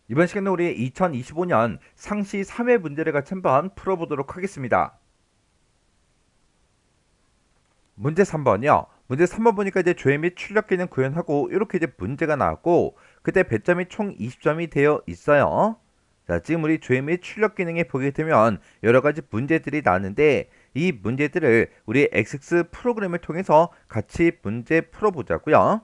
이번 시간에 우리 2025년 상시 3회 문제를 같이 한번 풀어보도록 하겠습니다. 문제 3번이요. 문제 3번 보니까 이제 조회 및 출력 기능 구현하고 이렇게 이제 문제가 나왔고 그때 배점이 총 20점이 되어 있어요. 자, 지금 우리 조회 및 출력 기능에 보게 되면 여러 가지 문제들이 나왔는데 이 문제들을 우리 XX 프로그램을 통해서 같이 문제 풀어보자고요.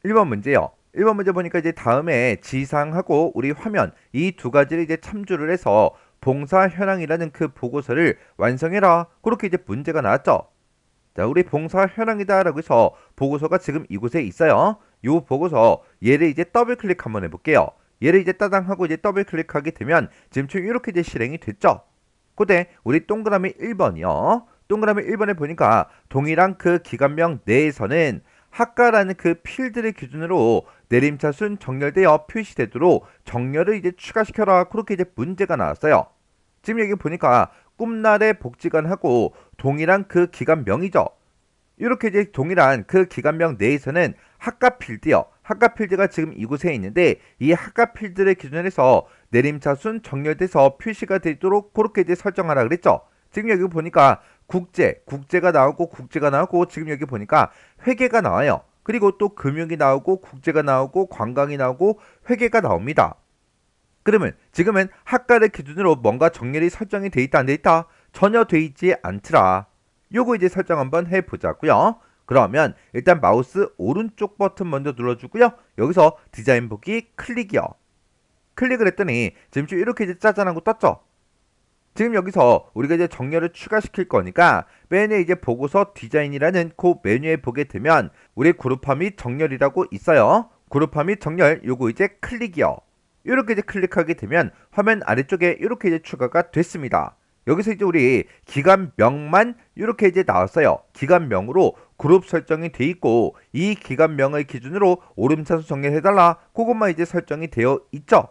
1번 문제요. 1번 문제 보니까 이제 다음에 지상하고 우리 화면 이 두 가지를 이제 참조를 해서 봉사 현황이라는 그 보고서를 완성해라. 그렇게 이제 문제가 나왔죠. 자, 우리 봉사 현황이다라고 해서 보고서가 지금 이곳에 있어요. 요 보고서 얘를 이제 더블 클릭 한번 해볼게요. 얘를 이제 따당 하고 이제 더블 클릭하게 되면 지금 이렇게 이제 실행이 됐죠. 그때 우리 동그라미 1번이요. 동그라미 1번에 보니까 동일한 그 기관명 내에서는 학과라는 그 필드를 기준으로 내림차순 정렬되어 표시되도록 정렬을 이제 추가시켜라. 그렇게 이제 문제가 나왔어요. 지금 여기 보니까 꿈날의 복지관하고 동일한 그 기관명이죠. 이렇게 이제 동일한 그 기관명 내에서는 학과 필드요. 학과 필드가 지금 이곳에 있는데 이 학과 필드를 기준으로 해서 내림차순 정렬돼서 표시가 되도록 그렇게 이제 설정하라 그랬죠. 지금 여기 보니까 국제가 나오고 지금 여기 보니까 회계가 나와요. 그리고 또 금융이 나오고 국제가 나오고 관광이 나오고 회계가 나옵니다. 그러면 지금은 학과를 기준으로 뭔가 정렬이 설정이 돼 있다 안 돼 있다? 전혀 돼 있지 않더라. 요거 이제 설정 한번 해보자고요. 그러면 일단 마우스 오른쪽 버튼 먼저 눌러주고요. 여기서 디자인 보기 클릭이요. 클릭을 했더니 지금 이렇게 이제 짜잔한 거 떴죠. 지금 여기서 우리가 이제 정렬을 추가시킬 거니까 맨 위에 이제 보고서 디자인이라는 그 메뉴에 보게 되면 우리 그룹화 및 정렬이라고 있어요. 그룹화 및 정렬 요거 이제 클릭이요. 이렇게 이제 클릭하게 되면 화면 아래쪽에 이렇게 이제 추가가 됐습니다. 여기서 이제 우리 기관명만 이렇게 이제 나왔어요. 기관명으로 그룹 설정이 돼 있고 이 기관명을 기준으로 오름차수 정렬해달라. 그것만 이제 설정이 되어 있죠.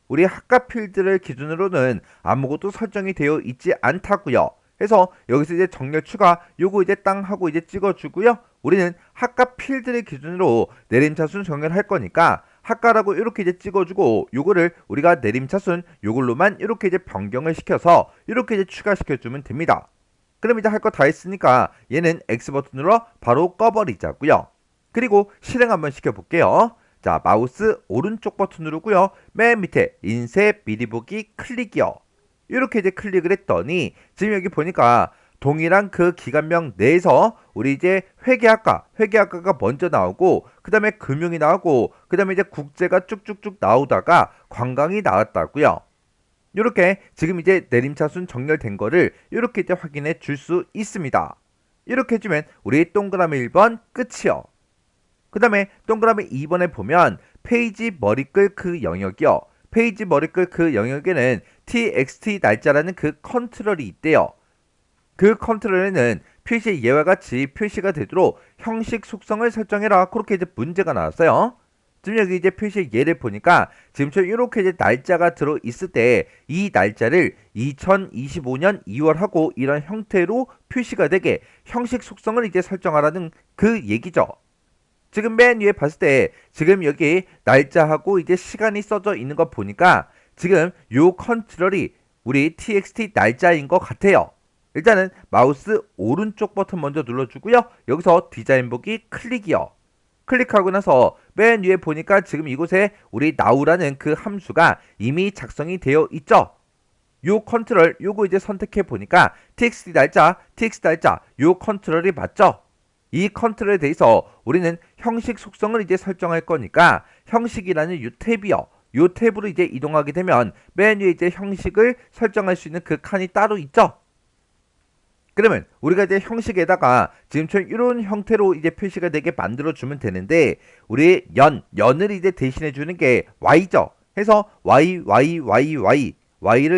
우리 학과 필드를 기준으로는 아무것도 설정이 되어 있지 않다고요. 그래서 여기서 이제 정렬 추가 요거 이제 땅 하고 이제 찍어주고요. 우리는 학과 필드를 기준으로 내림차순 정렬할 거니까 학과라고 이렇게 이제 찍어주고 요거를 우리가 내림차순 요걸로만 이렇게 이제 변경을 시켜서 이렇게 이제 추가시켜주면 됩니다. 그럼 이제 할 거 다 했으니까 얘는 X 버튼으로 바로 꺼버리자고요. 그리고 실행 한번 시켜볼게요. 자, 마우스 오른쪽 버튼 누르고요. 맨 밑에 인쇄 미리 보기 클릭이요. 이렇게 이제 클릭을 했더니 지금 여기 보니까 동일한 그 기관명 내에서 우리 이제 회계학과가 먼저 나오고 그 다음에 금융이 나오고 그 다음에 이제 국제가 쭉쭉쭉 나오다가 관광이 나왔다고요. 이렇게 지금 이제 내림차순 정렬된 거를 이렇게 이제 확인해 줄 수 있습니다. 이렇게 해주면 우리 동그라미 1번 끝이요. 그 다음에 동그라미 2번에 보면 페이지 머리글 그 영역이요. 페이지 머리글 그 영역에는 txt 날짜라는 그 컨트롤이 있대요. 그 컨트롤에는 표시 예와 같이 표시가 되도록 형식 속성을 설정해라. 그렇게 이제 문제가 나왔어요. 지금 여기 이제 표시 예를 보니까 지금처럼 이렇게 이제 날짜가 들어 있을 때 이 날짜를 2025년 2월하고 이런 형태로 표시가 되게 형식 속성을 이제 설정하라는 그 얘기죠. 지금 맨 위에 봤을 때 지금 여기 날짜하고 이제 시간이 써져 있는 거 보니까 지금 요 컨트롤이 우리 txt 날짜인 것 같아요. 일단은 마우스 오른쪽 버튼 먼저 눌러주고요. 여기서 디자인 보기 클릭이요. 클릭하고 나서 맨 위에 보니까 지금 이곳에 우리 now라는 그 함수가 이미 작성이 되어 있죠. 요 컨트롤 요거 이제 선택해 보니까 txt 날짜 요 컨트롤이 맞죠? 이 컨트롤에 대해서 우리는 형식 속성을 이제 설정할 거니까 형식이라는 요 탭이요. 요 탭으로 이제 이동하게 되면 맨 위에 이제 형식을 설정할 수 있는 그 칸이 따로 있죠. 그러면 우리가 이제 형식에다가 지금처럼 이런 형태로 이제 표시가 되게 만들어 주면 되는데 우리 연을 이제 대신해 주는 게 y죠. 해서 y를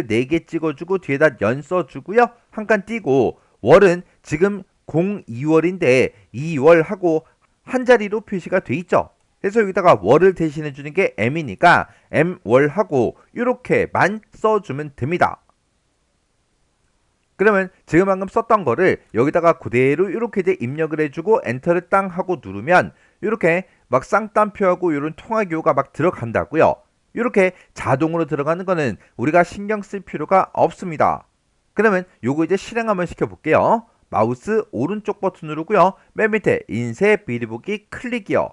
4개 찍어주고 뒤에다 연 써주고요. 한 칸 띄고 월은 지금 02월인데 2월하고 한 자리로 표시가 돼 있죠. 그래서 여기다가 월을 대신해 주는 게 m이니까 m월하고 이렇게만 써주면 됩니다. 그러면 지금 방금 썼던 거를 여기다가 그대로 이렇게 이제 입력을 해주고 엔터를 땅 하고 누르면 이렇게 막 쌍따옴표하고 이런 통화기호가 막 들어간다고요. 이렇게 자동으로 들어가는 거는 우리가 신경 쓸 필요가 없습니다. 그러면 요거 이제 실행 한번 시켜볼게요. 마우스 오른쪽 버튼 누르고요. 맨 밑에 인쇄 미리 보기 클릭이요.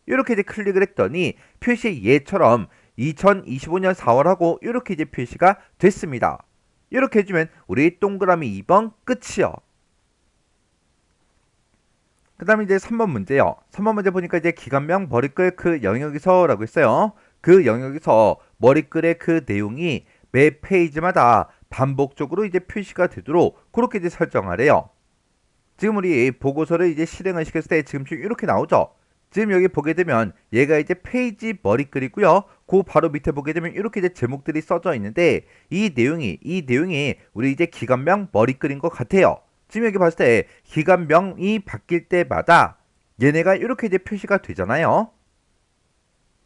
이렇게 이제 클릭을 했더니 표시 예처럼 2025년 4월하고 이렇게 이제 표시가 됐습니다. 이렇게 해주면 우리 동그라미 2번 끝이요. 그 다음에 이제 3번 문제요. 3번 문제 보니까 이제 기관명 머리글 그 영역에서 라고 했어요. 그 영역에서 머리글의 그 내용이 매 페이지마다 반복적으로 이제 표시가 되도록 그렇게 이제 설정하래요. 지금 우리 보고서를 이제 실행을 시켰을 때 지금 이렇게 나오죠. 지금 여기 보게 되면 얘가 이제 페이지 머리글이고요. 그 바로 밑에 보게 되면 이렇게 이제 제목들이 써져 있는데 이 내용이 우리 이제 기관명 머리글인 것 같아요. 지금 여기 봤을 때 기관명이 바뀔 때마다 얘네가 이렇게 이제 표시가 되잖아요.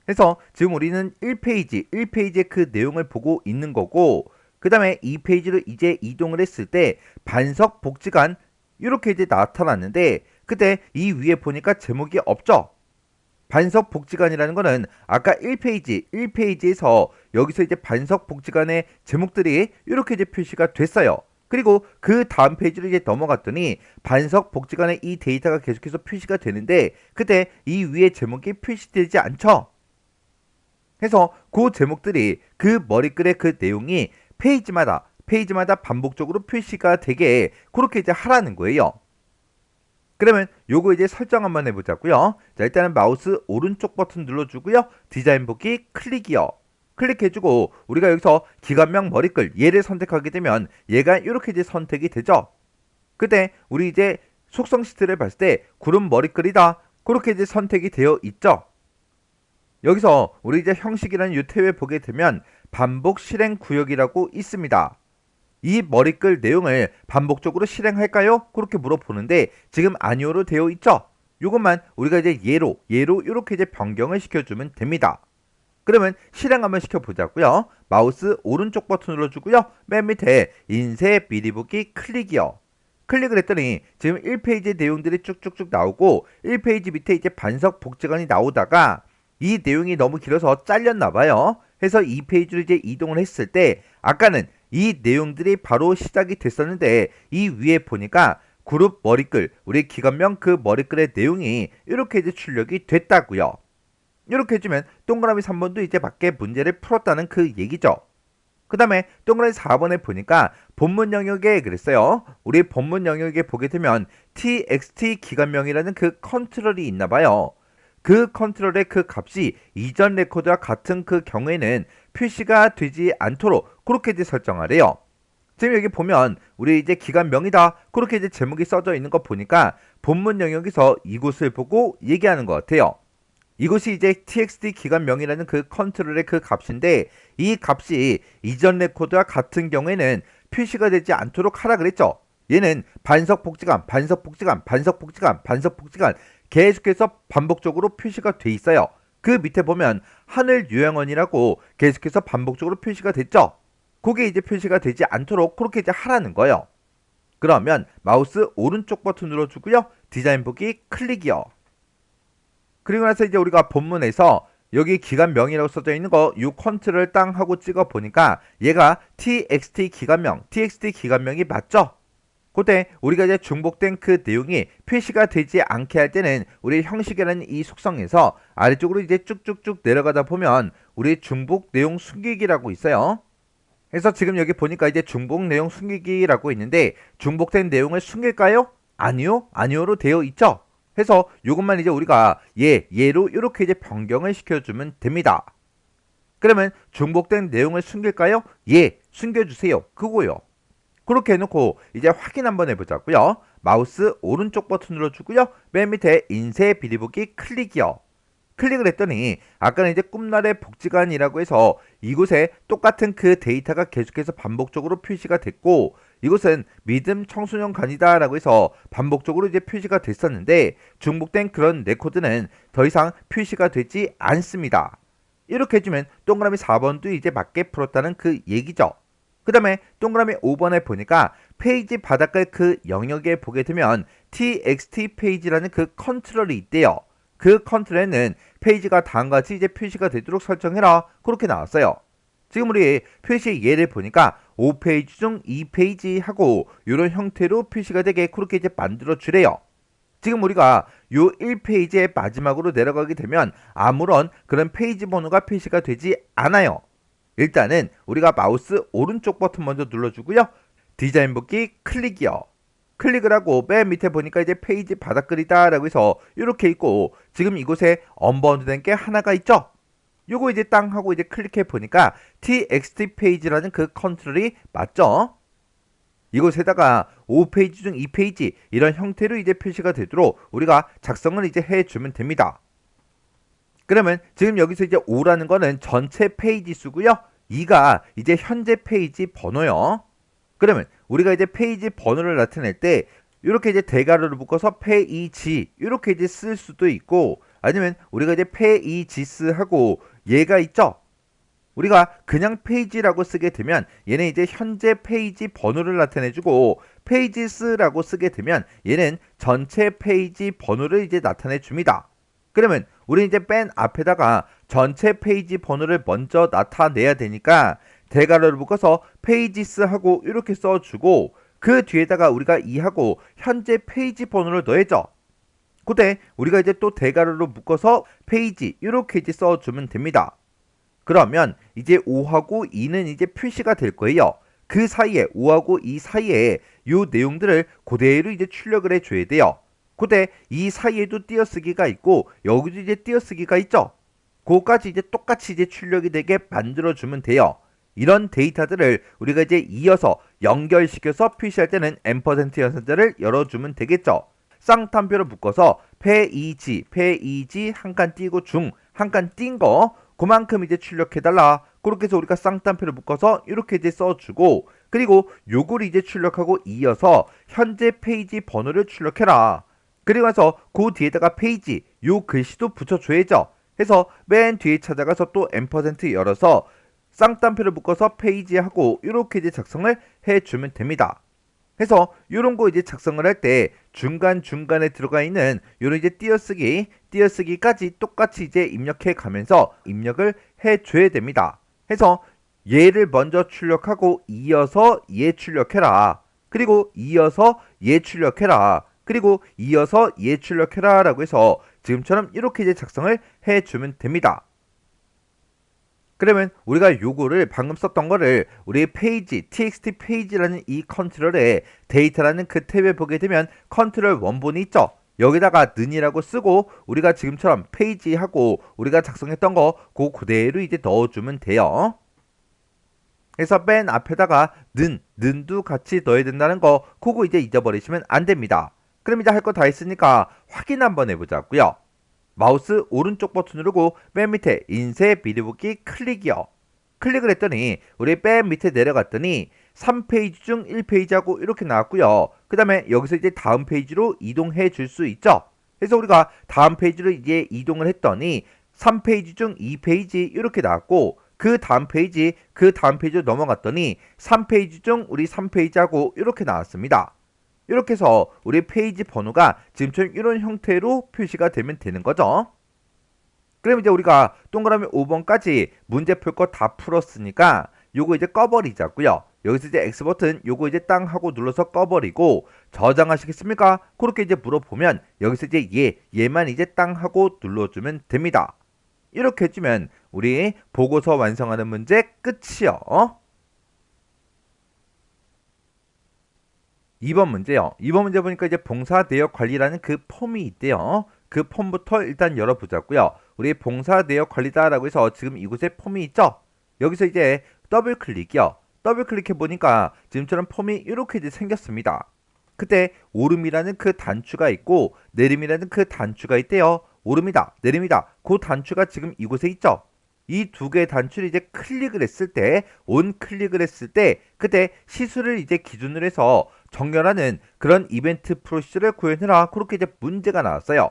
그래서 지금 우리는 1페이지의 그 내용을 보고 있는 거고 그 다음에 2페이지로 이제 이동을 했을 때 반석 복지관 이렇게 이제 나타났는데 그때 이 위에 보니까 제목이 없죠. 반석 복지관이라는 거는 아까 1페이지에서 여기서 이제 반석 복지관의 제목들이 이렇게 이제 표시가 됐어요. 그리고 그 다음 페이지로 이제 넘어갔더니 반석 복지관의 이 데이터가 계속해서 표시가 되는데 그때 이 위에 제목이 표시되지 않죠. 그래서 그 제목들이 그 머리글의 그 내용이 페이지마다 반복적으로 표시가 되게 그렇게 이제 하라는 거예요. 그러면 요거 이제 설정 한번 해보자고요. 자, 일단은 마우스 오른쪽 버튼 눌러주고요. 디자인 보기 클릭이요. 클릭해주고 우리가 여기서 기관명 머리글 얘를 선택하게 되면 얘가 이렇게 이제 선택이 되죠. 그때 우리 이제 속성 시트를 봤을 때 구름 머리글이다 그렇게 이제 선택이 되어 있죠. 여기서 우리 이제 형식이라는 유태에 보게 되면 반복 실행 구역이라고 있습니다. 이 머리글 내용을 반복적으로 실행할까요? 그렇게 물어보는데 지금 아니오로 되어 있죠? 이것만 우리가 이제 예로 이렇게 이제 변경을 시켜주면 됩니다. 그러면 실행 한번 시켜보자고요. 마우스 오른쪽 버튼 눌러주고요. 맨 밑에 인쇄 미리 보기 클릭이요. 클릭을 했더니 지금 1페이지 내용들이 쭉쭉쭉 나오고 1페이지 밑에 이제 반석 복지관이 나오다가 이 내용이 너무 길어서 잘렸나봐요. 해서 2페이지로 이제 이동을 했을 때 아까는 이 내용들이 바로 시작이 됐었는데 이 위에 보니까 그룹 머리글 우리 기관명 그 머리글의 내용이 이렇게 이제 출력이 됐다고요. 이렇게 해주면 동그라미 3번도 이제 맞게 문제를 풀었다는 그 얘기죠. 그 다음에 동그라미 4번에 보니까 본문 영역에 그랬어요. 우리 본문 영역에 보게 되면 txt 기관명이라는 그 컨트롤이 있나봐요. 그 컨트롤의 그 값이 이전 레코드와 같은 그 경우에는 표시가 되지 않도록 그렇게 이제 설정하래요. 지금 여기 보면 우리 이제 기관명이다 그렇게 이제 제목이 써져 있는 거 보니까 본문 영역에서 이곳을 보고 얘기하는 것 같아요. 이것이 이제 txt 기관명이라는 그 컨트롤의 그 값인데 이 값이 이전 레코드와 같은 경우에는 표시가 되지 않도록 하라 그랬죠. 얘는 반석 복지관 계속해서 반복적으로 표시가 돼 있어요. 그 밑에 보면 하늘 요양원이라고 계속해서 반복적으로 표시가 됐죠. 그게 이제 표시가 되지 않도록 그렇게 이제 하라는 거예요. 그러면 마우스 오른쪽 버튼 눌러주고요. 디자인 보기 클릭이요. 그리고 나서 이제 우리가 본문에서 여기 기관명이라고 써져 있는 거 이 컨트롤 땅 하고 찍어 보니까 얘가 txt 기관명이 맞죠? 그때 우리가 이제 중복된 그 내용이 표시가 되지 않게 할 때는 우리 형식이라는 이 속성에서 아래쪽으로 이제 쭉쭉쭉 내려가다 보면 우리 중복 내용 숨기기라고 있어요. 그래서 지금 여기 보니까 이제 중복 내용 숨기기라고 있는데 중복된 내용을 숨길까요? 아니요로 되어 있죠. 해서 이것만 이제 우리가 얘로 이렇게 이제 변경을 시켜주면 됩니다. 그러면 중복된 내용을 숨길까요? 숨겨주세요. 그거요. 그렇게 해놓고 이제 확인 한번 해보자고요. 마우스 오른쪽 버튼 눌러주고요. 맨 밑에 인쇄 비리 보기 클릭이요. 클릭을 했더니 아까는 이제 꿈나라의 복지관이라고 해서 이곳에 똑같은 그 데이터가 계속해서 반복적으로 표시가 됐고 이곳은 믿음 청소년관이다 라고 해서 반복적으로 이제 표시가 됐었는데 중복된 그런 레코드는 더 이상 표시가 되지 않습니다. 이렇게 해주면 동그라미 4번도 이제 맞게 풀었다는 그 얘기죠. 그 다음에 동그라미 5번에 보니까 페이지 바닥의 그 영역에 보게 되면 txt 페이지라는 그 컨트롤이 있대요. 그 컨트롤에는 페이지가 다음과 같이 이제 표시가 되도록 설정해라. 그렇게 나왔어요. 지금 우리 표시 예를 보니까 5페이지 중 2페이지 하고 이런 형태로 표시가 되게 그렇게 이제 만들어 주래요. 지금 우리가 요 1페이지의 마지막으로 내려가게 되면 아무런 그런 페이지 번호가 표시가 되지 않아요. 일단은 우리가 마우스 오른쪽 버튼 먼저 눌러주고요. 디자인 복귀 클릭이요. 클릭을 하고 맨 밑에 보니까 이제 페이지 바닥글이다 라고 해서 이렇게 있고 지금 이곳에 언바운드된 게 하나가 있죠. 요거 이제 땅 하고 이제 클릭해 보니까 txt 페이지라는 그 컨트롤이 맞죠? 이곳에다가 5페이지 중 2페이지 이런 형태로 이제 표시가 되도록 우리가 작성을 이제 해주면 됩니다. 그러면 지금 여기서 이제 5라는 거는 전체 페이지 수고요. 2가 이제 현재 페이지 번호요. 그러면 우리가 이제 페이지 번호를 나타낼 때 이렇게 이제 대괄호를 묶어서 페이지 이렇게 이제 쓸 수도 있고 아니면 우리가 이제 페이지스 하고 얘가 있죠. 우리가 그냥 페이지라고 쓰게 되면 얘는 이제 현재 페이지 번호를 나타내주고 페이지스라고 쓰게 되면 얘는 전체 페이지 번호를 이제 나타내 줍니다. 그러면 우리 이제 맨 앞에다가 전체 페이지 번호를 먼저 나타내야 되니까 대괄호를 묶어서 페이지스 하고 이렇게 써주고 그 뒤에다가 우리가 2하고 현재 페이지 번호를 넣어야죠. 그때 우리가 이제 또 대괄호로 묶어서 페이지 이렇게 이제 써주면 됩니다. 그러면 이제 5하고 2는 이제 표시가 될 거예요. 그 사이에 5하고 2 사이에 요 내용들을 그대로 이제 출력을 해줘야 돼요. 그때 이 사이에도 띄어쓰기가 있고 여기도 이제 띄어쓰기가 있죠. 그거까지 이제 똑같이 이제 출력이 되게 만들어주면 돼요. 이런 데이터들을 우리가 이제 이어서 연결시켜서 표시할 때는 앰퍼센트 연산자를 열어주면 되겠죠. 쌍탄표를 묶어서 페이지 한 칸 띄고 중 한 칸 띈 거 그만큼 이제 출력해달라. 그렇게 해서 우리가 쌍탄표를 묶어서 이렇게 이제 써주고 그리고 요걸 이제 출력하고 이어서 현재 페이지 번호를 출력해라. 그리고 나서 그 뒤에다가 페이지 요 글씨도 붙여줘야죠. 해서 맨 뒤에 찾아가서 또 앰퍼센트 열어서 쌍따옴표를 묶어서 페이지 하고 이렇게 이제 작성을 해주면 됩니다. 해서 이런 거 이제 작성을 할 때 중간중간에 들어가 있는 요런 이제 띄어쓰기까지 똑같이 이제 입력해 가면서 입력을 해줘야 됩니다. 해서 얘를 먼저 출력하고 이어서 얘 출력해라. 그리고 이어서 얘 출력해라. 그리고 이어서 얘 출력해라 라고 해서 지금처럼 이렇게 이제 작성을 해주면 됩니다. 그러면 우리가 요거를 방금 썼던 거를 우리 페이지, txt 페이지라는 이 컨트롤에 데이터라는 그 탭에 보게 되면 컨트롤 원본이 있죠. 여기다가 는이라고 쓰고 우리가 지금처럼 페이지하고 우리가 작성했던 거 그대로 이제 넣어주면 돼요. 그래서 맨 앞에다가 는도 같이 넣어야 된다는 거 그거 이제 잊어버리시면 안 됩니다. 그럼 이제 할 거 다 했으니까 확인 한번 해보자고요. 마우스 오른쪽 버튼 누르고 맨 밑에 인쇄 미리보기 클릭이요. 클릭을 했더니 우리 맨 밑에 내려갔더니 3페이지 중 1페이지하고 이렇게 나왔고요. 그 다음에 여기서 이제 다음 페이지로 이동해 줄 수 있죠. 그래서 우리가 다음 페이지로 이제 이동을 했더니 3페이지 중 2페이지 이렇게 나왔고 그 다음 페이지로 넘어갔더니 3페이지 중 우리 3페이지하고 이렇게 나왔습니다. 이렇게 해서 우리 페이지 번호가 지금처럼 이런 형태로 표시가 되면 되는 거죠. 그럼 이제 우리가 동그라미 5번까지 문제 풀 거 다 풀었으니까 요거 이제 꺼버리자고요. 여기서 이제 X 버튼 요거 이제 땅 하고 눌러서 꺼버리고 저장하시겠습니까? 그렇게 이제 물어보면 여기서 이제 얘만 이제 땅 하고 눌러주면 됩니다. 이렇게 해주면 우리 보고서 완성하는 문제 끝이요. 2번 문제요. 2번 문제 보니까 이제 봉사 내역 관리라는 그 폼이 있대요. 그 폼부터 일단 열어보자고요. 우리 봉사 내역 관리다라고 해서 지금 이곳에 폼이 있죠. 여기서 이제 더블 클릭이요. 더블 클릭해 보니까 지금처럼 폼이 이렇게 이제 생겼습니다. 그때 오름이라는 그 단추가 있고 내림이라는 그 단추가 있대요. 오름이다, 내림이다. 그 단추가 지금 이곳에 있죠. 이 두 개의 단추를 이제 클릭을 했을 때, 온 클릭을 했을 때, 그때 시수를 이제 기준으로 해서 정렬하는 그런 이벤트 프로시저를 구현해라. 그렇게 이제 문제가 나왔어요.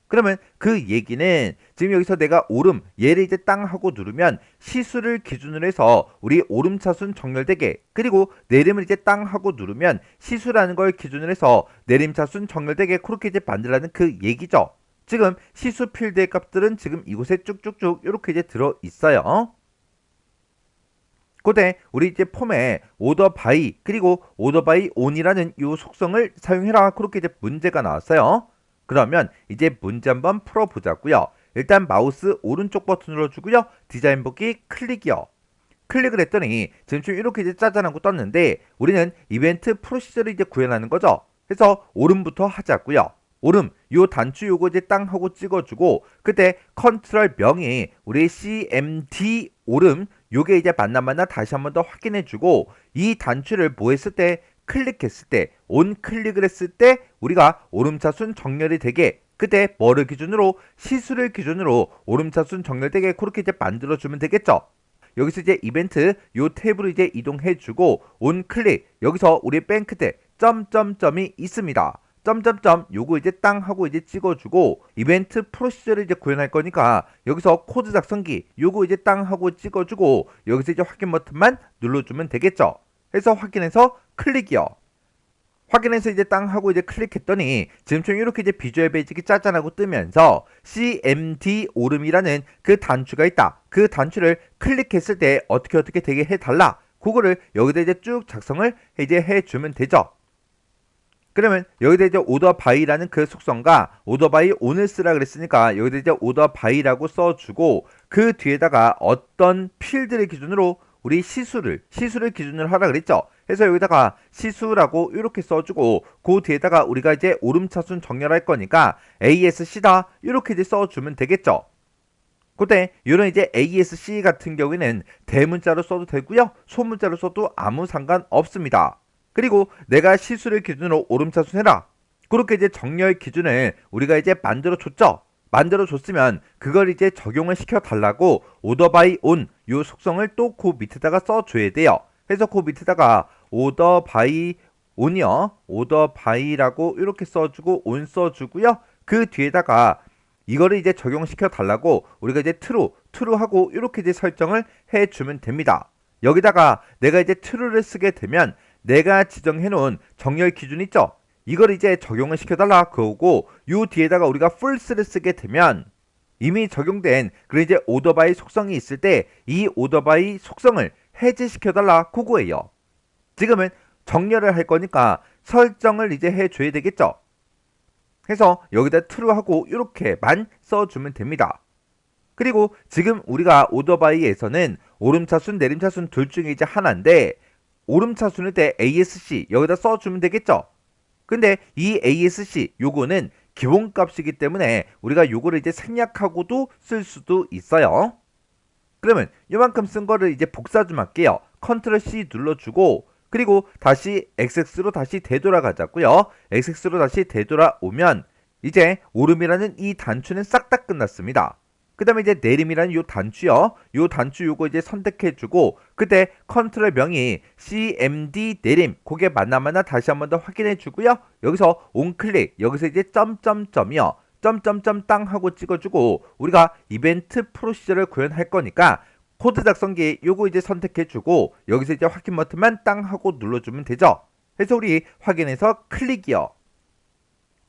그러면 그 얘기는 지금 여기서 내가 오름, 얘를 이제 땅 하고 누르면 시수를 기준으로 해서 우리 오름차순 정렬되게, 그리고 내림을 이제 땅 하고 누르면 시수라는 걸 기준으로 해서 내림차순 정렬되게 그렇게 이제 만들라는 그 얘기죠. 지금 시수 필드의 값들은 지금 이곳에 쭉쭉쭉 이렇게 이제 들어 있어요. 그때 우리 이제 폼에 오더 바이 그리고 오더 바이 온이라는 이 속성을 사용해라. 그렇게 이제 문제가 나왔어요. 그러면 이제 문제 한번 풀어보자고요. 일단 마우스 오른쪽 버튼 눌러주고요. 디자인 보기 클릭이요. 클릭을 했더니 지금 좀 이렇게 이제 짜잔하고 떴는데 우리는 이벤트 프로시저를 이제 구현하는 거죠. 그래서 오름부터 하자고요. 오름 요 단추 요거 이제 땅 하고 찍어주고 그때 컨트롤 명이 우리 CMD 오름 요게 이제 맞나 다시 한번 더 확인해주고 이 단추를 뭐 했을 때 클릭했을 때 온 클릭을 했을 때 우리가 오름차순 정렬이 되게 그때 뭐를 기준으로 시수를 기준으로 오름차순 정렬되게 그렇게 이제 만들어주면 되겠죠. 여기서 이제 이벤트 요 탭으로 이제 이동해주고 온 클릭 여기서 우리 뱅크대 점점점이 있습니다. 점점점 요거 이제 땅 하고 이제 찍어주고 이벤트 프로시저를 이제 구현할 거니까 여기서 코드 작성기 요거 이제 땅 하고 찍어주고 여기서 이제 확인 버튼만 눌러주면 되겠죠. 해서 확인해서 클릭이요. 확인해서 이제 땅 하고 이제 클릭했더니 지금처럼 이렇게 이제 비주얼 베이직이 짜잔하고 뜨면서 CMD 오름이라는 그 단추가 있다. 그 단추를 클릭했을 때 어떻게 되게 해달라. 그거를 여기다 이제 쭉 작성을 이제 해주면 되죠. 그러면 여기다 이제 오더 바이라는 그 속성과 오더 바이 온을 쓰라 그랬으니까 여기다 이제 오더 바이라고 써주고 그 뒤에다가 어떤 필드를 기준으로 우리 시수를 기준으로 하라 그랬죠. 그래서 여기다가 시수라고 이렇게 써주고 그 뒤에다가 우리가 이제 오름차순 정렬할 거니까 ASC다 이렇게 이제 써주면 되겠죠. 그때 이런 이제 ASC 같은 경우에는 대문자로 써도 되고요. 소문자로 써도 아무 상관 없습니다. 그리고 내가 시수를 기준으로 오름차순 해라. 그렇게 이제 정렬 기준을 우리가 이제 만들어 줬죠. 만들어 줬으면 그걸 이제 적용을 시켜 달라고 오더 바이 온 요 속성을 또 그 밑에다가 써줘야 돼요. 그래서 그 밑에다가 오더 바이 온이요. 오더 바이라고 이렇게 써주고 온 써주고요. 그 뒤에다가 이거를 이제 적용시켜 달라고 우리가 이제 true 하고 이렇게 이제 설정을 해주면 됩니다. 여기다가 내가 이제 true를 쓰게 되면 내가 지정해 놓은 정렬 기준 있죠? 이걸 이제 적용을 시켜달라 그거고 요 뒤에다가 우리가 false를 쓰게 되면 이미 적용된 그런 이제 오더 바이 속성이 있을 때 이 오더 바이 속성을 해제시켜달라 그거예요. 지금은 정렬을 할 거니까 설정을 이제 해줘야 되겠죠. 해서 여기다 true하고 이렇게만 써주면 됩니다. 그리고 지금 우리가 오더 바이에서는 오름차순 내림차순 둘 중에 이제 하나인데 오름차순일 때 ASC 여기다 써주면 되겠죠. 근데 이 ASC 요거는 기본값이기 때문에 우리가 요거를 이제 생략하고도 쓸 수도 있어요. 그러면 요만큼 쓴 거를 이제 복사 좀 할게요. 컨트롤 C 눌러주고 그리고 다시 XX로 다시 되돌아가자고요. XX로 다시 되돌아오면 이제 오름이라는 이 단추는 싹 다 끝났습니다. 그 다음에 이제 내림이라는 요 단추요. 요 단추 요거 이제 선택해주고 그때 컨트롤 명이 CMD 내림 그게 맞나 다시 한번 더 확인해주고요. 여기서 온클릭 여기서 이제 점점점이요. 점점점 땅 하고 찍어주고 우리가 이벤트 프로시저를 구현할 거니까 코드 작성기 요거 이제 선택해주고 여기서 이제 확인 버튼만 땅 하고 눌러주면 되죠. 그래서 우리 확인해서 클릭이요.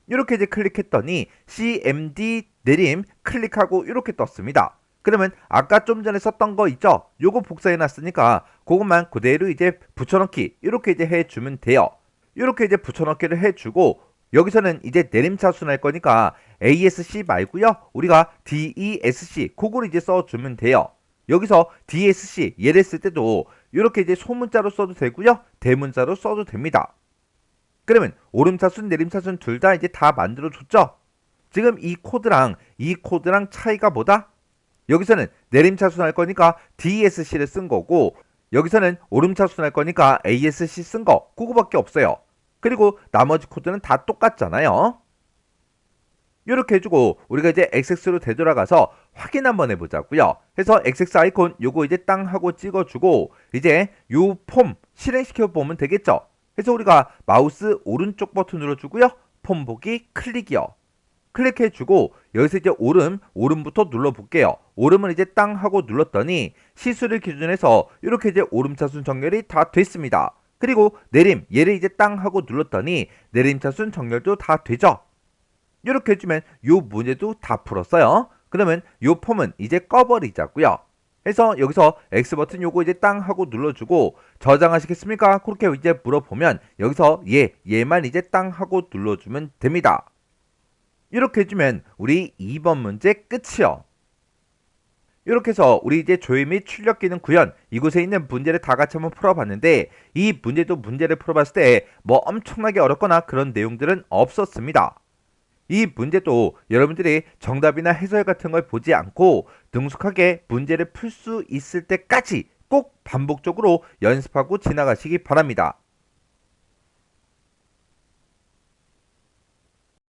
이렇게 이제 클릭했더니 CMD 내림 클릭하고 이렇게 떴습니다. 그러면 아까 좀 전에 썼던 거 있죠? 요거 복사해 놨으니까 그것만 그대로 이제 붙여넣기 이렇게 이제 해주면 돼요. 이렇게 이제 붙여넣기를 해주고 여기서는 이제 내림차순 할 거니까 ASC 말고요. 우리가 DESC 그거를 이제 써주면 돼요. 여기서 DSC 얘를 쓸 때도 이렇게 이제 소문자로 써도 되고요. 대문자로 써도 됩니다. 그러면 오름차순 내림차순 둘 다 이제 다 만들어 줬죠. 지금 이 코드랑 차이가 뭐다? 여기서는 내림차순 할 거니까 DSC를 쓴 거고 여기서는 오름차순 할 거니까 ASC 쓴 거 그거밖에 없어요. 그리고 나머지 코드는 다 똑같잖아요. 이렇게 해주고 우리가 이제 XX로 되돌아가서 확인 한번 해보자고요. 그래서 XX 아이콘 요거 이제 땅 하고 찍어주고 이제 요 폼 실행시켜 보면 되겠죠. 그래서 우리가 마우스 오른쪽 버튼 눌러주고요. 폼 보기 클릭이요. 클릭해주고 여기서 이제 오름부터 눌러볼게요. 오름은 이제 땅 하고 눌렀더니 시수를 기준해서 이렇게 이제 오름차순 정렬이 다 됐습니다. 그리고 내림 얘를 이제 땅 하고 눌렀더니 내림차순 정렬도 다 되죠. 이렇게 해주면 요 문제도 다 풀었어요. 그러면 요 폼은 이제 꺼버리자고요. 해서 여기서 X 버튼 요거 이제 땅 하고 눌러주고 저장하시겠습니까? 그렇게 이제 물어보면 여기서 얘만 이제 땅 하고 눌러주면 됩니다. 이렇게 해주면 우리 2번 문제 끝이요. 이렇게 해서 우리 이제 조회 및 출력 기능 구현 이곳에 있는 문제를 다 같이 한번 풀어봤는데 이 문제도 문제를 풀어봤을 때 뭐 엄청나게 어렵거나 그런 내용들은 없었습니다. 이 문제도 여러분들이 정답이나 해설 같은 걸 보지 않고 능숙하게 문제를 풀 수 있을 때까지 꼭 반복적으로 연습하고 지나가시기 바랍니다.